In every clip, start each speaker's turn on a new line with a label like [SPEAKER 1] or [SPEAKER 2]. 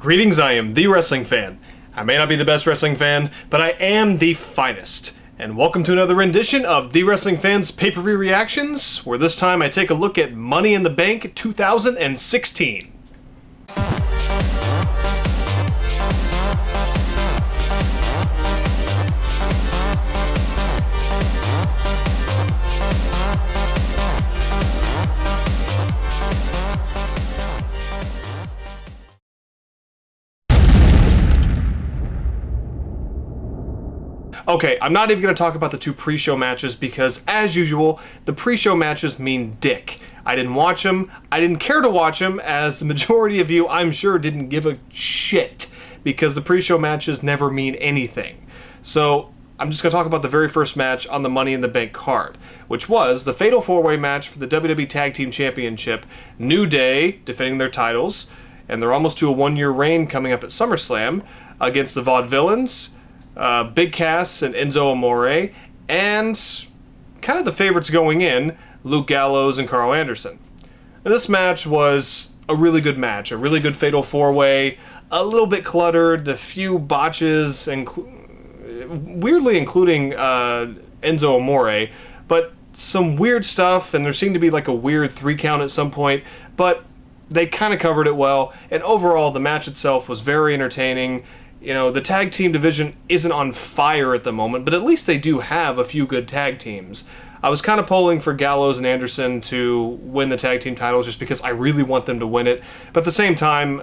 [SPEAKER 1] Greetings, I am the wrestling fan. I may not be the best wrestling fan, but I am the finest. And welcome to another rendition of The Wrestling Fan's PPV Reactions, where this time I take a look at Money in the Bank 2016. Okay, I'm not even going to talk about the two pre-show matches because, as usual, the pre-show matches mean dick. I didn't watch them. I didn't care to watch them, as the majority of you, I'm sure, didn't give a shit because the pre-show matches never mean anything. So, I'm just going to talk about the very first match on the Money in the Bank card, which was the Fatal 4-Way match for the WWE Tag Team Championship. New Day defending their titles, and they're almost to a one-year reign coming up at SummerSlam against the Vaudevillains, Big Cass and Enzo Amore, and kind of the favorites going in, Luke Gallows and Carl Anderson. Now, this match was a really good match, a really good Fatal 4-Way, a little bit cluttered, a few botches, weirdly including Enzo Amore, but some weird stuff, and there seemed to be like a weird 3 count at some point, but they kind of covered it well, and overall the match itself was very entertaining. You know, the tag team division isn't on fire at the moment, but at least they do have a few good tag teams. I was kind of polling for Gallows and Anderson to win the tag team titles just because I really want them to win it. But at the same time,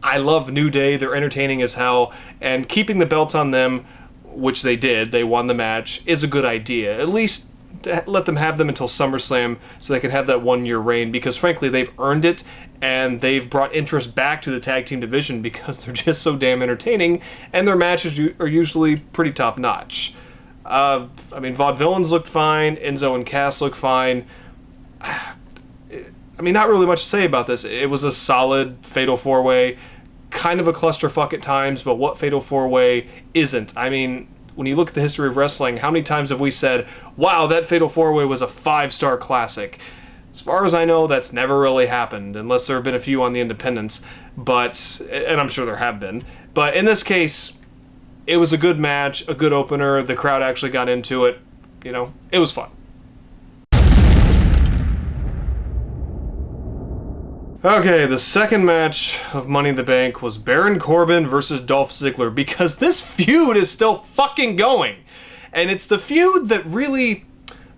[SPEAKER 1] I love New Day. They're entertaining as hell. And keeping the belts on them, which they did, they won the match, is a good idea. At least to let them have them until SummerSlam so they can have that one-year reign, because frankly they've earned it and they've brought interest back to the tag team division because they're just so damn entertaining and their matches are usually pretty top-notch. I mean, Vaudevillains looked fine, Enzo and Cass looked fine. I mean, not really much to say about this. It was a solid Fatal 4-Way, kind of a clusterfuck at times, but what Fatal 4-Way isn't? I mean, when you look at the history of wrestling, how many times have we said, wow, that Fatal 4-Way was a 5-star classic? As far as I know, that's never really happened, unless there have been a few on the independents, and I'm sure there have been. But in this case, it was a good match, a good opener, the crowd actually got into it, you know, it was fun. Okay, the second match of Money in the Bank was Baron Corbin versus Dolph Ziggler, because this feud is still fucking going. And it's the feud that really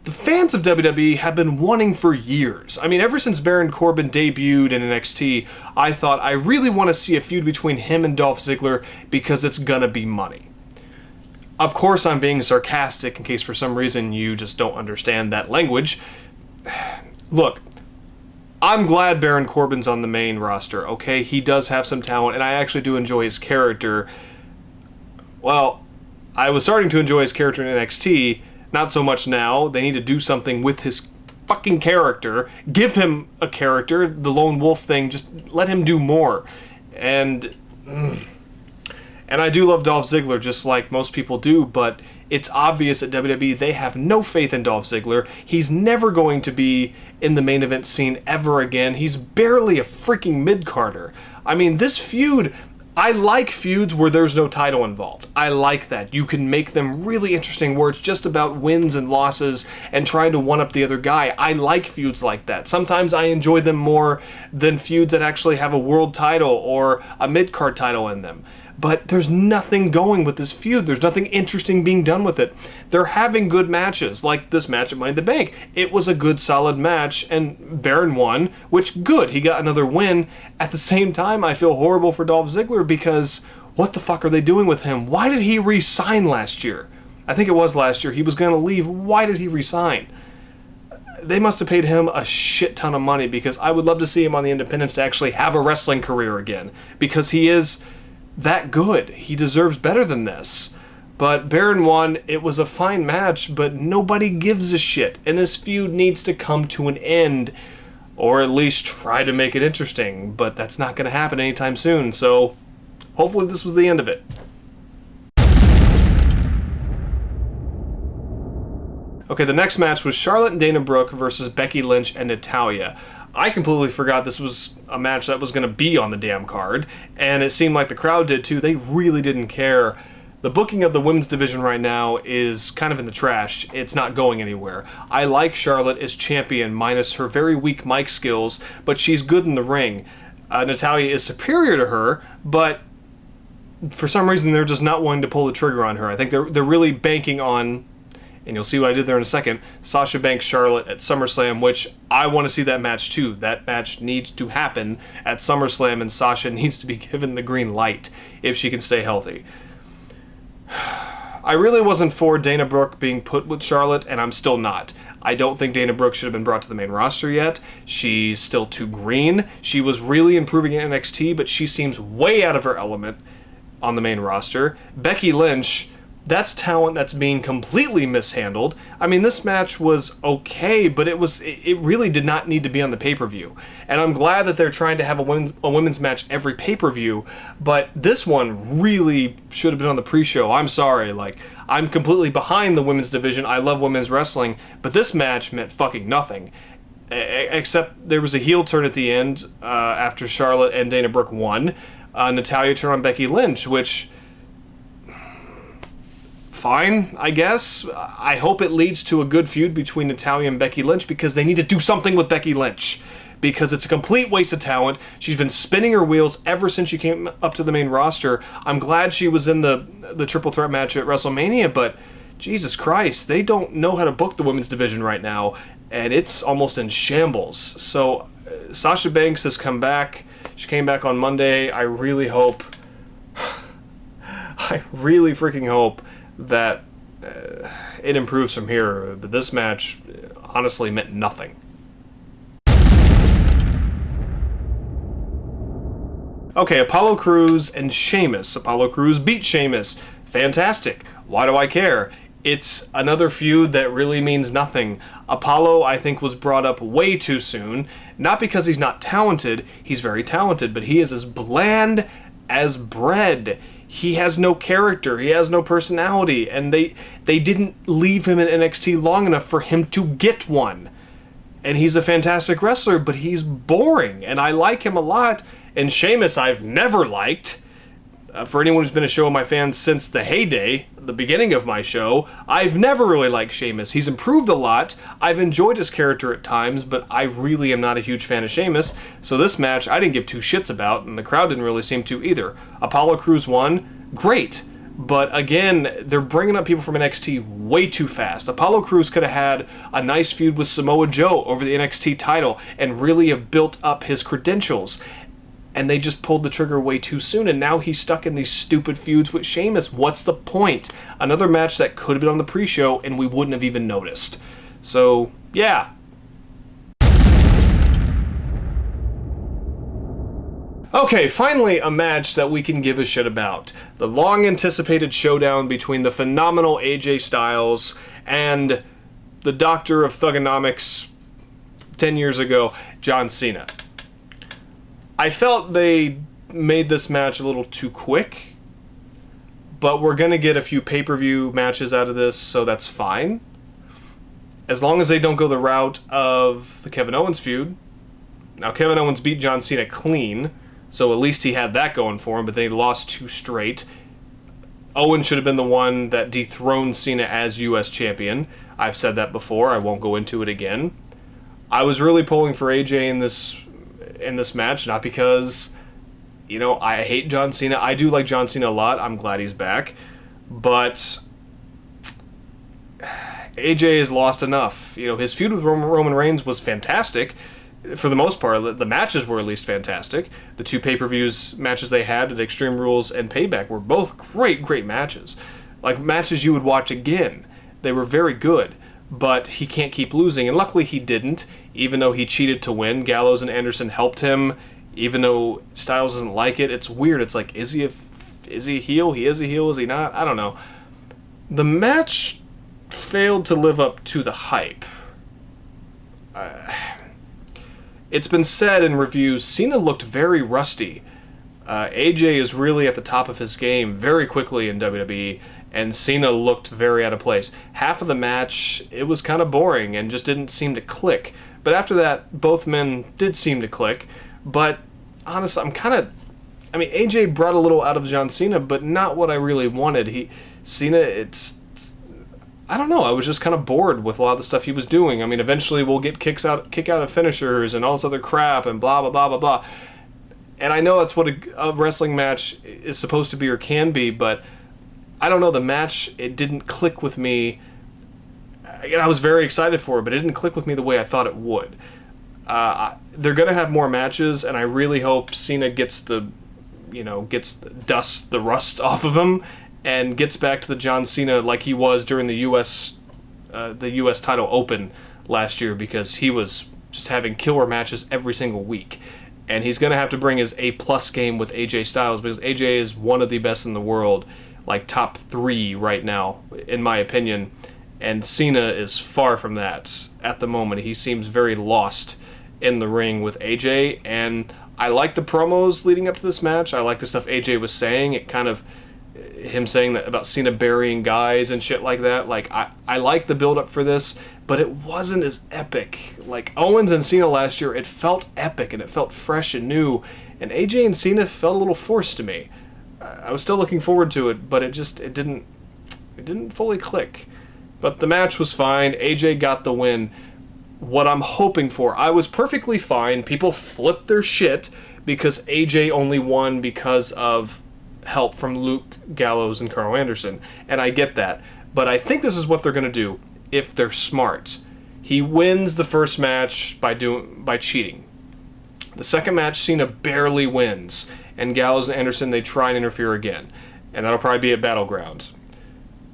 [SPEAKER 1] the fans of WWE have been wanting for years. I mean, ever since Baron Corbin debuted in NXT, I thought I really want to see a feud between him and Dolph Ziggler because it's gonna be money. Of course, I'm being sarcastic in case for some reason you just don't understand that language. Look, I'm glad Baron Corbin's on the main roster, okay? He does have some talent, and I actually do enjoy his character. Well, I was starting to enjoy his character in NXT, not so much now. They need to do something with his fucking character. Give him a character, the lone wolf thing, just let him do more. And I do love Dolph Ziggler, just like most people do, but it's obvious at WWE they have no faith in Dolph Ziggler. He's never going to be in the main event scene ever again. He's barely a freaking mid-carder. I mean, this feud, I like feuds where there's no title involved. I like that. You can make them really interesting where it's just about wins and losses and trying to one-up the other guy. I like feuds like that. Sometimes I enjoy them more than feuds that actually have a world title or a mid-card title in them. But there's nothing going with this feud. There's nothing interesting being done with it. They're having good matches, like this match at Money in the Bank. It was a good, solid match, and Baron won, which, good, he got another win. At the same time, I feel horrible for Dolph Ziggler because what the fuck are they doing with him? Why did he re-sign last year? I think it was last year. He was going to leave. Why did he re-sign? They must have paid him a shit ton of money because I would love to see him on the independents to actually have a wrestling career again because he is that good. He deserves better than this. But Baron won. It was a fine match, but nobody gives a shit. And this feud needs to come to an end, or at least try to make it interesting. But that's not going to happen anytime soon, so hopefully this was the end of it. Okay, the next match was Charlotte and Dana Brooke versus Becky Lynch and Natalya. I completely forgot this was a match that was going to be on the damn card, and it seemed like the crowd did too. They really didn't care. The booking of the women's division right now is kind of in the trash. It's not going anywhere. I like Charlotte as champion, minus her very weak mic skills, but she's good in the ring. Natalya is superior to her, but for some reason they're just not wanting to pull the trigger on her. I think they're really banking on, and you'll see what I did there in a second, Sasha Banks Charlotte at SummerSlam, which I want to see that match too. That match needs to happen at SummerSlam, and Sasha needs to be given the green light if she can stay healthy. I really wasn't for Dana Brooke being put with Charlotte, and I'm still not. I don't think Dana Brooke should have been brought to the main roster yet. She's still too green. She was really improving in NXT, but she seems way out of her element on the main roster. Becky Lynch, that's talent that's being completely mishandled. I mean, this match was okay, but it really did not need to be on the pay-per-view. And I'm glad that they're trying to have a women's match every pay-per-view, but this one really should have been on the pre-show. I'm sorry, like, I'm completely behind the women's division. I love women's wrestling, but this match meant fucking nothing. Except there was a heel turn at the end after Charlotte and Dana Brooke won. Natalya turned on Becky Lynch, which... fine, I guess. I hope it leads to a good feud between Natalya and Becky Lynch, because they need to do something with Becky Lynch. Because it's a complete waste of talent. She's been spinning her wheels ever since she came up to the main roster. I'm glad she was in the triple threat match at WrestleMania, but Jesus Christ, they don't know how to book the women's division right now, and it's almost in shambles. So Sasha Banks has come back. She came back on Monday. I really hope... I really freaking hope that it improves from here, but this match honestly meant nothing. Okay, Apollo Crews and Sheamus. Apollo Crews beat Sheamus. Fantastic. Why do I care? It's another feud that really means nothing. Apollo, I think, was brought up way too soon. Not because he's not talented. He's very talented, but he is as bland as bread. He has no character, he has no personality, and they didn't leave him in NXT long enough for him to get one. And he's a fantastic wrestler, but he's boring, and I like him a lot. And Sheamus I've never liked. For anyone who's been a Show of My Fans since the heyday, the beginning of my show, I've never really liked Sheamus. He's improved a lot. I've enjoyed his character at times, but I really am not a huge fan of Sheamus. So this match I didn't give two shits about, and the crowd didn't really seem to either. Apollo Crews won. Great. But again, they're bringing up people from NXT way too fast. Apollo Crews could have had a nice feud with Samoa Joe over the NXT title and really have built up his credentials. And they just pulled the trigger way too soon, and now he's stuck in these stupid feuds with Sheamus. What's the point? Another match that could have been on the pre-show, and we wouldn't have even noticed. So, yeah. Okay, finally a match that we can give a shit about. The long-anticipated showdown between the phenomenal AJ Styles and the Doctor of Thugonomics 10 years ago, John Cena. I felt they made this match a little too quick, but we're going to get a few pay-per-view matches out of this, so that's fine. As long as they don't go the route of the Kevin Owens feud. Now, Kevin Owens beat John Cena clean, so at least he had that going for him, but then he lost 2 straight. Owens should have been the one that dethroned Cena as U.S. champion. I've said that before. I won't go into it again. I was really pulling for AJ in this match, not because, you know, I hate John Cena. I do like John Cena a lot. I'm glad he's back. But AJ has lost enough. You know, his feud with Roman Reigns was fantastic. For the most part, the matches were at least fantastic. The 2 pay-per-views matches they had at Extreme Rules and Payback were both great matches. Like, matches you would watch again. They were very good. But he can't keep losing, and luckily he didn't, even though he cheated to win. Gallows and Anderson helped him, even though Styles doesn't like it. It's weird. It's like, is he a heel? He is a heel, is he not? I don't know. The match failed to live up to the hype. It's been said in reviews, Cena looked very rusty. AJ is really at the top of his game very quickly in WWE, and Cena looked very out of place. Half of the match, it was kind of boring and just didn't seem to click. But after that, both men did seem to click. But honestly, AJ brought a little out of John Cena, but not what I really wanted. I don't know, I was just kind of bored with a lot of the stuff he was doing. I mean, eventually we'll get kick out of finishers and all this other crap and blah, blah, blah, blah, blah. And I know that's what a wrestling match is supposed to be or can be, but I don't know, the match, it didn't click with me. I was very excited for it, but it didn't click with me the way I thought it would. They're going to have more matches, and I really hope Cena gets the rust off of him and gets back to the John Cena like he was during the U.S. title open last year, because he was just having killer matches every single week. And he's going to have to bring his A+ game with AJ Styles, because AJ is one of the best in the world, like top 3 right now, in my opinion. And Cena is far from that at the moment. He seems very lost in the ring with AJ, and I like the promos leading up to this match. I like the stuff AJ was saying. It kind of, him saying that about Cena burying guys and shit like that. Like, I like the build up for this, but it wasn't as epic. Like Owens and Cena last year, it felt epic and it felt fresh and new, and AJ and Cena felt a little forced to me. I was still looking forward to it, but it didn't fully click. But the match was fine. AJ got the win. What I'm hoping for, I was perfectly fine. People flipped their shit because AJ only won because of help from Luke Gallows and Carl Anderson. And I get that. But I think this is what they're going to do if they're smart. He wins the first match by cheating. The second match, Cena barely wins. And Gallows and Anderson, they try and interfere again. And that'll probably be at Battleground.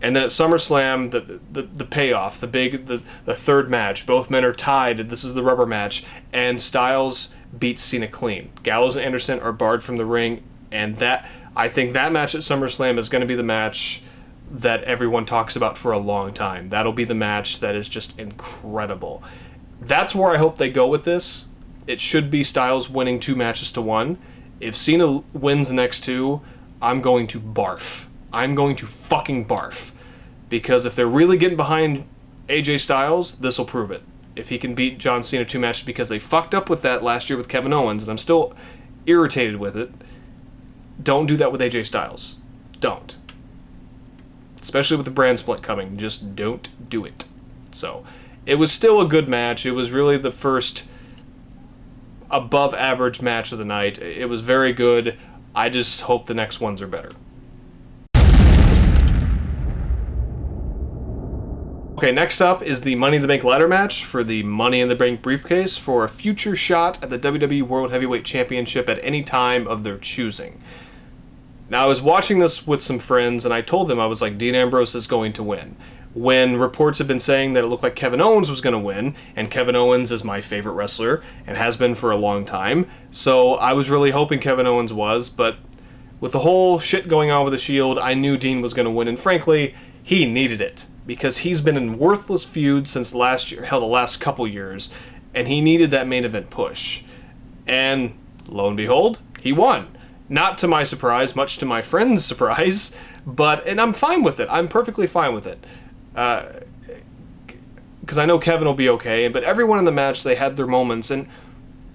[SPEAKER 1] And then at SummerSlam, the payoff, the third match, both men are tied. This is the rubber match, and Styles beats Cena clean. Gallows and Anderson are barred from the ring, and I think that match at SummerSlam is going to be the match that everyone talks about for a long time. That'll be the match that is just incredible. That's where I hope they go with this. It should be Styles winning 2 matches to 1. If Cena wins the next 2, I'm going to barf. I'm going to fucking barf. Because if they're really getting behind AJ Styles, this will prove it. If he can beat John Cena 2 matches, because they fucked up with that last year with Kevin Owens, and I'm still irritated with it, don't do that with AJ Styles. Don't. Especially with the brand split coming. Just don't do it. So, it was still a good match. It was really the first above average match of the night. It was very good. I just hope the next ones are better. Okay, next up is the Money in the Bank ladder match for the Money in the Bank briefcase for a future shot at the WWE World Heavyweight Championship at any time of their choosing. Now, I was watching this with some friends, and I told them, I was like, Dean Ambrose is going to win. When reports have been saying that it looked like Kevin Owens was going to win, and Kevin Owens is my favorite wrestler, and has been for a long time, so I was really hoping Kevin Owens was, but with the whole shit going on with the Shield, I knew Dean was going to win, and frankly, he needed it. Because he's been in worthless feuds since last year, hell, the last couple years, and he needed that main event push. And lo and behold, he won. Not to my surprise, much to my friend's surprise, and I'm fine with it. I'm perfectly fine with it. Because I know Kevin will be okay, but everyone in the match, they had their moments, and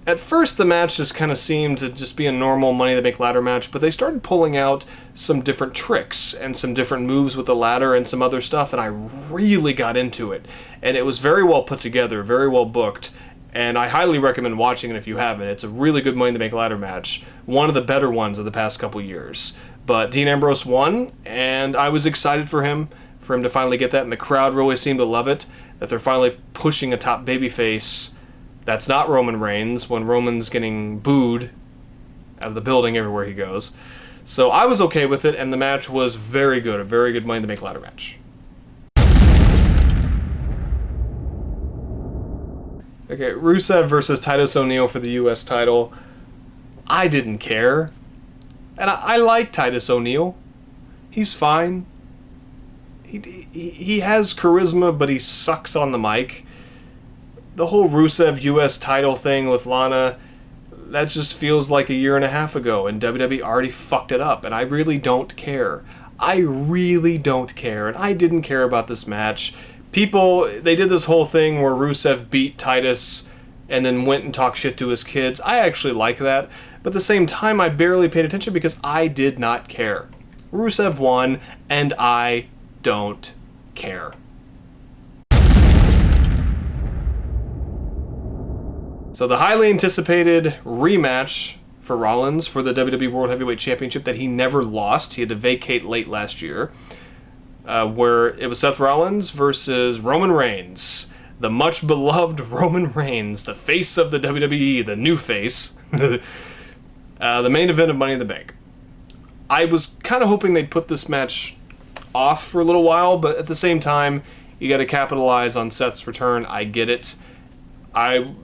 [SPEAKER 1] at first the match just kind of seemed to just be a normal Money in the Bank ladder match, but they started pulling out some different tricks and some different moves with the ladder and some other stuff, and I really got into it. And it was very well put together, very well booked, and I highly recommend watching it if you haven't. It's a really good Money in the Bank ladder match, one of the better ones of the past couple years. But Dean Ambrose won, and I was excited for him to finally get that, and the crowd really seemed to love it, that they're finally pushing a top babyface that's not Roman Reigns, when Roman's getting booed out of the building everywhere he goes. So I was okay with it, and the match was very good, a very good Money in the Bank ladder match. Okay, Rusev versus Titus O'Neil for the U.S. title. I didn't care. And I like Titus O'Neil. He's fine. He has charisma, but he sucks on the mic. The whole Rusev U.S. title thing with Lana, that just feels like a year and a half ago, and WWE already fucked it up, and I really don't care. I really don't care, and I didn't care about this match. People, they did this whole thing where Rusev beat Titus and then went and talked shit to his kids. I actually like that, but at the same time, I barely paid attention because I did not care. Rusev won, and I don't care. So the highly anticipated rematch for Rollins for the WWE World Heavyweight Championship that he never lost. He had to vacate late last year, where it was Seth Rollins versus Roman Reigns. The much beloved Roman Reigns, the face of the WWE, the new face. The main event of Money in the Bank. I was kind of hoping they'd put this match off for a little while, but at the same time, you got to capitalize on Seth's return. I get it. I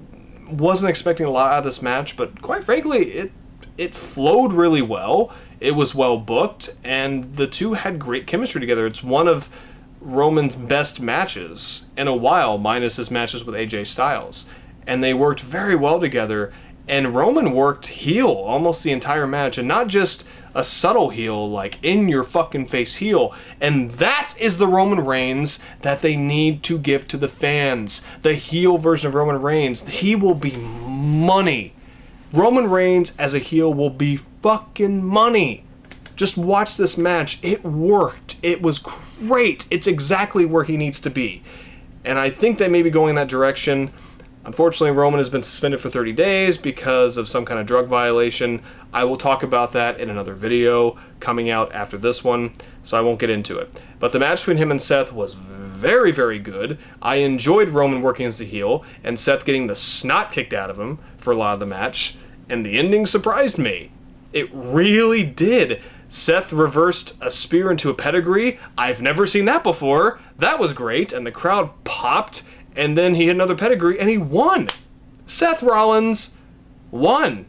[SPEAKER 1] wasn't expecting a lot out of this match, but quite frankly, it flowed really well. It was well booked, and the two had great chemistry together. It's one of Roman's best matches in a while, minus his matches with AJ Styles. And they worked very well together, and Roman worked heel almost the entire match, and not just a subtle heel, like in your fucking face heel. And that is the Roman Reigns that they need to give to the fans. The heel version of Roman Reigns. He will be money. Roman Reigns as a heel will be fucking money. Just watch this match. It worked. It was great. It's exactly where he needs to be. And I think they may be going in that direction. Unfortunately, Roman has been suspended for 30 days because of some kind of drug violation. I will talk about that in another video coming out after this one, so I won't get into it. But the match between him and Seth was very, very good. I enjoyed Roman working as a heel, and Seth getting the snot kicked out of him for a lot of the match, and the ending surprised me. It really did. Seth reversed a spear into a pedigree. I've never seen that before. That was great, and the crowd popped. And then he hit another pedigree, and he won. Seth Rollins won.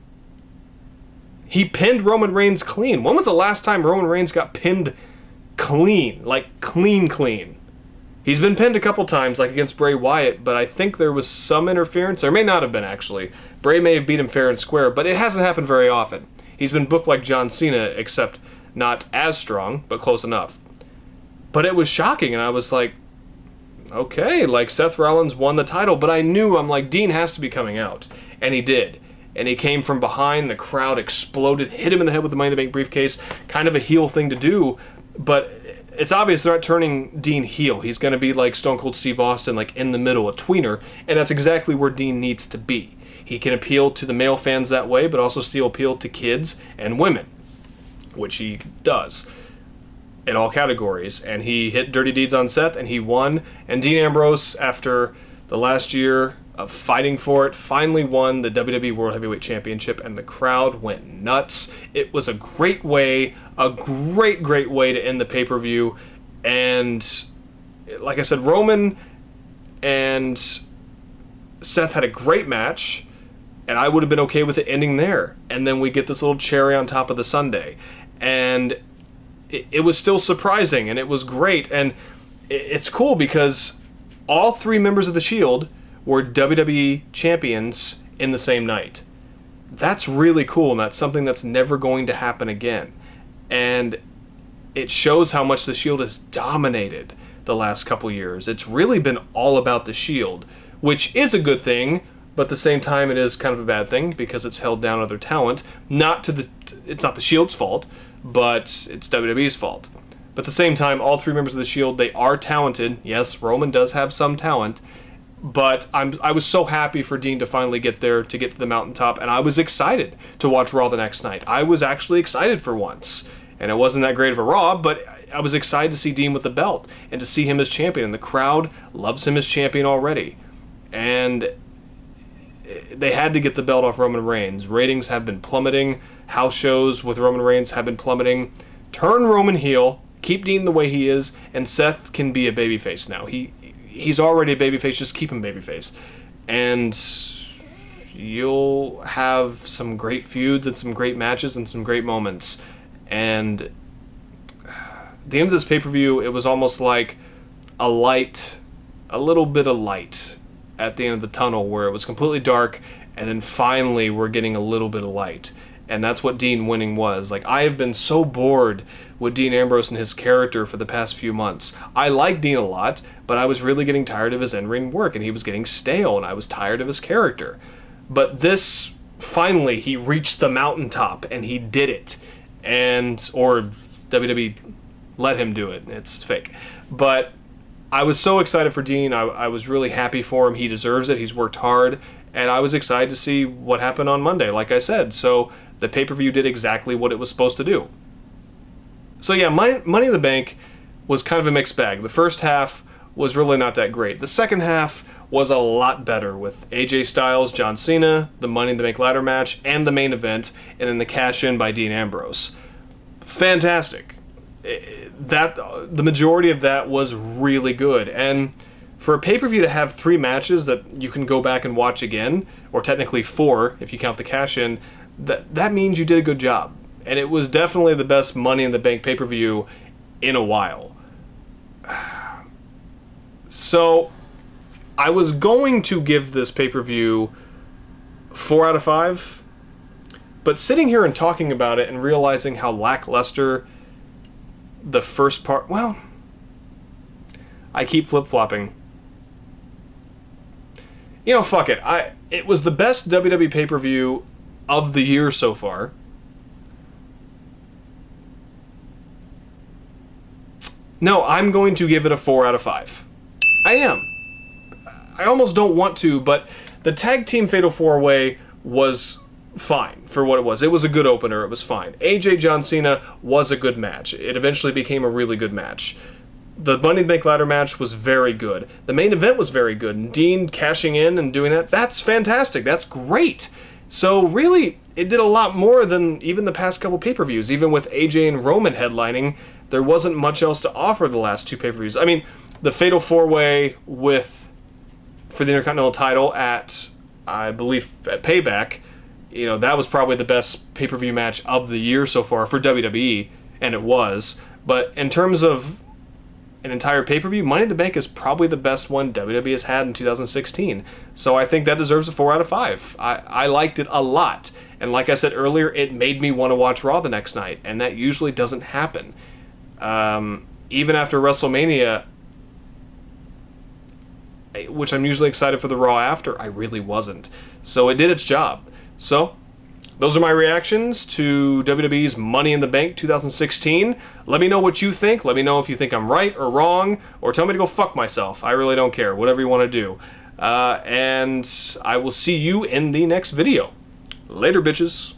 [SPEAKER 1] He pinned Roman Reigns clean. When was the last time Roman Reigns got pinned clean? Like, clean. He's been pinned a couple times, like against Bray Wyatt, but I think there was some interference. There may not have been, actually. Bray may have beat him fair and square, but it hasn't happened very often. He's been booked like John Cena, except not as strong, but close enough. But it was shocking, and I was like, okay, like Seth Rollins won the title, but I knew, I'm like, Dean has to be coming out. And he did. And he came from behind, the crowd exploded, hit him in the head with the Money in the Bank briefcase. Kind of a heel thing to do, but it's obvious they're not turning Dean heel. He's going to be like Stone Cold Steve Austin, like in the middle, a tweener, and that's exactly where Dean needs to be. He can appeal to the male fans that way, but also still appeal to kids and women, which he does. In all categories, and he hit Dirty Deeds on Seth, and he won. And Dean Ambrose, after the last year of fighting for it, finally won the WWE World Heavyweight Championship, and the crowd went nuts. It was a great way, a great way to end the pay-per-view. And like I said, Roman and Seth had a great match, and I would have been okay with it ending there. And then we get this little cherry on top of the sundae. And it was still surprising, and it was great, and it's cool because all three members of the Shield were WWE champions in the same night. That's really cool, and that's something that's never going to happen again. And it shows how much the Shield has dominated the last couple years. It's really been all about the Shield, which is a good thing, but at the same time it is kind of a bad thing because it's held down other talent. It's not the Shield's fault, but it's WWE's fault. But at the same time, all three members of the Shield, they are talented. Yes, Roman does have some talent, but I was so happy for Dean to finally get there, to get to the mountaintop, and I was excited to watch Raw the next night. I was actually excited for once, and it wasn't that great of a Raw, but I was excited to see Dean with the belt and to see him as champion, and the crowd loves him as champion already. And they had to get the belt off Roman Reigns. Ratings have been plummeting. House shows with Roman Reigns have been plummeting. Turn Roman heel, keep Dean the way he is, and Seth can be a babyface now. He's already a babyface, just keep him babyface. And you'll have some great feuds and some great matches and some great moments. And at the end of this pay-per-view, it was almost like a little bit of light at the end of the tunnel where it was completely dark, and then finally we're getting a little bit of light. and that's what Dean winning was. Like, I have been so bored with Dean Ambrose and his character for the past few months. I like Dean a lot, but I was really getting tired of his in-ring work, and he was getting stale, and I was tired of his character. But this, finally, he reached the mountaintop, and he did it. Or WWE let him do it. It's fake. But I was so excited for Dean. I was really happy for him. He deserves it. He's worked hard. And I was excited to see what happened on Monday, like I said. So the pay-per-view did exactly what it was supposed to do. So yeah, Money in the Bank was kind of a mixed bag. The first half was really not that great. The second half was a lot better with AJ Styles, John Cena, the Money in the Bank ladder match, and the main event, and then the cash-in by Dean Ambrose. Fantastic. The majority of that was really good. And for a pay-per-view to have 3 matches that you can go back and watch again, or technically 4 if you count the cash-in, that means you did a good job. And it was definitely the best Money in the Bank pay-per-view in a while. So, I was going to give this pay-per-view 4 out of 5, but sitting here and talking about it and realizing how lackluster the first part... Well, I keep flip-flopping. You know, fuck it. It was the best WWE pay-per-view of the year so far. No, I'm going to give it a 4 out of 5. I am. I almost don't want to, but the Tag Team Fatal 4-Way was fine for what it was. It was a good opener. It was fine. AJ John Cena was a good match. It eventually became a really good match. The Money in the Bank ladder match was very good. The main event was very good. And Dean cashing in and doing that, that's fantastic. That's great. So really, it did a lot more than even the past couple pay-per-views. Even with AJ and Roman headlining, there wasn't much else to offer the last 2 pay-per-views. I mean, the Fatal 4-Way for the Intercontinental title at, I believe, at Payback, you know, that was probably the best pay-per-view match of the year so far for WWE, and it was. But in terms of an entire pay-per-view, Money in the Bank is probably the best one WWE has had in 2016. So I think that deserves a 4 out of 5. I liked it a lot. And like I said earlier, it made me want to watch Raw the next night, and that usually doesn't happen. Even after WrestleMania, which I'm usually excited for the Raw after, I really wasn't. So it did its job. So, those are my reactions to WWE's Money in the Bank 2016. Let me know what you think. Let me know if you think I'm right or wrong, or tell me to go fuck myself. I really don't care. Whatever you want to do. And I will see you in the next video. Later, bitches.